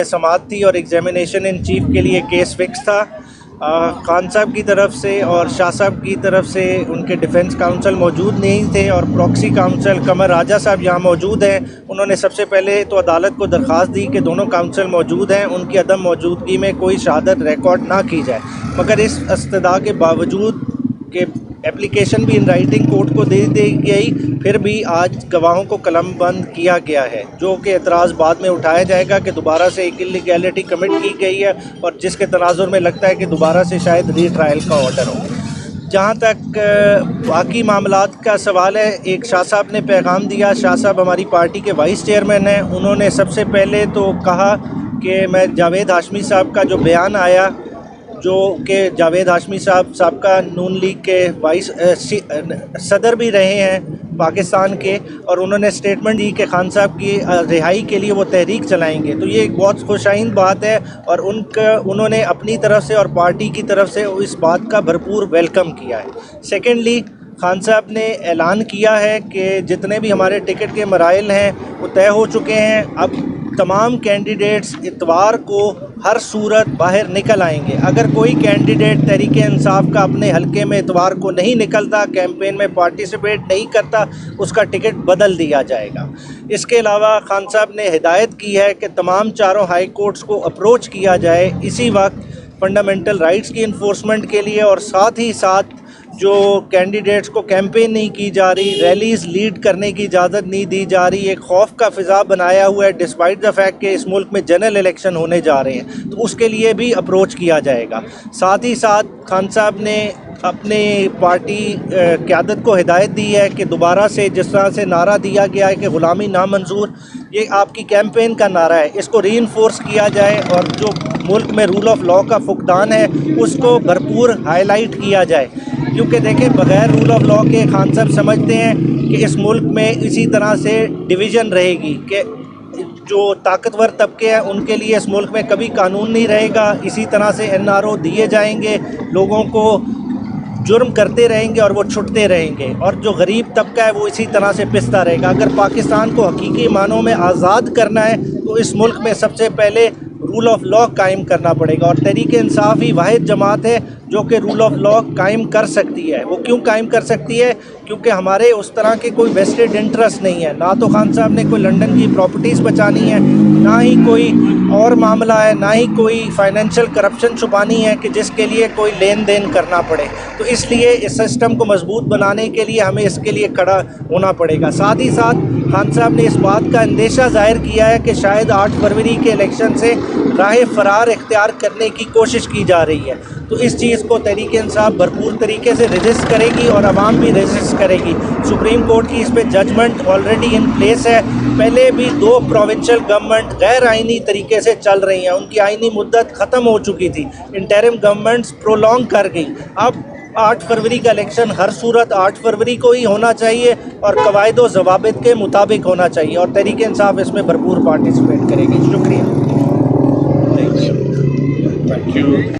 समाअत थी और examination in chief के लिए केस फिक्स था। खान साहब की तरफ से और शाह साहब की तरफ से उनके डिफेंस काउंसिल मौजूद नहीं थे और प्रॉक्सी काउंसिल कमर राजा साहब यहाँ मौजूद हैं। उन्होंने सबसे पहले तो अदालत को दरख्वास्त दी कि दोनों काउंसिल मौजूद हैं, उनकी अदम मौजूदगी में कोई शहादत रिकॉर्ड ना की जाए, मगर इस इस्तदा के बावजूद कि एप्लीकेशन भी इन राइटिंग कोर्ट को दे दी गई, फिर भी आज गवाहों को कलमबंद किया गया है, जो कि एतराज़ बाद में उठाया जाएगा कि दोबारा से एक इलीगैलिटी कमिट की गई है और जिसके तनाजुर में लगता है कि दोबारा से शायद रीट्रायल का ऑर्डर हो। जहाँ तक बाकी मामलात का सवाल है, एक शाह साहब ने पैगाम दिया। शाह साहब हमारी पार्टी के वाइस चेयरमैन हैं। उन्होंने सबसे पहले तो कहा कि मैं जावेद हाशमी साहब का जो बयान आया, जो कि जावेद हाशमी साहब का नून लीग के वाइस सदर भी रहे हैं पाकिस्तान के, और उन्होंने स्टेटमेंट दी कि खान साहब की रिहाई के लिए वो तहरीक चलाएंगे, तो ये एक बहुत खुशाइन बात है और उन्होंने अपनी तरफ से और पार्टी की तरफ से इस बात का भरपूर वेलकम किया है। सेकेंडली, खान साहब ने ऐलान किया है कि जितने भी हमारे टिकट के मराइल हैं वो तय हो चुके हैं। अब तमाम कैंडिडेट्स इतवार को हर सूरत बाहर निकल आएंगे। अगर कोई कैंडिडेट तहरीक इंसाफ का अपने हलके में इतवार को नहीं निकलता, कैंपेन में पार्टिसिपेट नहीं करता, उसका टिकट बदल दिया जाएगा। इसके अलावा खान साहब ने हिदायत की है कि तमाम चारों हाई कोर्ट्स को अप्रोच किया जाए इसी वक्त फंडामेंटल राइट्स की इन्फोर्समेंट के लिए, और साथ ही साथ जो कैंडिडेट्स को कैंपेन नहीं की जा रही, रैलीज़ लीड करने की इजाज़त नहीं दी जा रही, एक खौफ का फ़िज़ा बनाया हुआ है डिस्पाइट द फैक्ट कि इस मुल्क में जनरल इलेक्शन होने जा रहे हैं, तो उसके लिए भी अप्रोच किया जाएगा। साथ ही साथ खान साहब ने अपने पार्टी क़यादत को हिदायत दी है कि दोबारा से जिस तरह से नारा दिया गया है कि ग़ुलामी नामंजूर, ये आपकी कैंपेन का नारा है, इसको रीइंफोर्स किया जाए और जो मुल्क में रूल ऑफ लॉ का फुकदान है उसको भरपूर हाईलाइट किया जाए। क्योंकि देखें, बग़ैर रूल ऑफ लॉ के खान साहब समझते हैं कि इस मुल्क में इसी तरह से डिवीज़न रहेगी कि जो ताकतवर तबके हैं उनके लिए इस मुल्क में कभी कानून नहीं रहेगा, इसी तरह से NRO दिए जाएंगे, लोगों को जुर्म करते रहेंगे और वो छुटते रहेंगे, और जो गरीब तबका है वो इसी तरह से पिसता रहेगा। अगर पाकिस्तान को हकीकी मानों में आज़ाद करना है तो इस मुल्क में सबसे पहले रूल ऑफ लॉ कायम करना पड़ेगा, और तहरीक इंसाफ ही वाहिद जमात है जो कि रूल ऑफ लॉ कायम कर सकती है। वो क्यों कायम कर सकती है? क्योंकि हमारे उस तरह के कोई वेस्टेड इंटरेस्ट नहीं है। ना तो खान साहब ने कोई लंदन की प्रॉपर्टीज़ बचानी है, ना ही कोई और मामला है, ना ही कोई फाइनेंशियल करप्शन छुपानी है कि जिसके लिए कोई लेन देन करना पड़े। तो इसलिए इस सिस्टम को मजबूत बनाने के लिए हमें इसके लिए खड़ा होना पड़ेगा। साथ ही साथ खान साहब ने इस बात का अंदेशा ज़ाहिर किया है कि शायद 8 फरवरी के इलेक्शन से राह फरार इख्तियार करने की कोशिश की जा रही है। तो इस चीज़ को तहरीक इंसाफ भरपूर तरीके से रेजिस्ट करेगी और आवाम भी रेजिस्ट करेगी। सुप्रीम कोर्ट की इस पे जजमेंट ऑलरेडी इन प्लेस है। पहले भी 2 प्रोविंशियल गवर्नमेंट गैर आइनी तरीके से चल रही हैं, उनकी आइनी मुद्दत ख़त्म हो चुकी थी, इंटरिम गवर्नमेंट्स प्रोलॉन्ग कर गई। अब 8 फरवरी का इलेक्शन हर सूरत 8 फरवरी को ही होना चाहिए और कवायद व ज़वाबित के मुताबिक होना चाहिए, और तहरीक इंसाफ इसमें भरपूर पार्टिसिपेट करेगी। शुक्रिया। Thank you.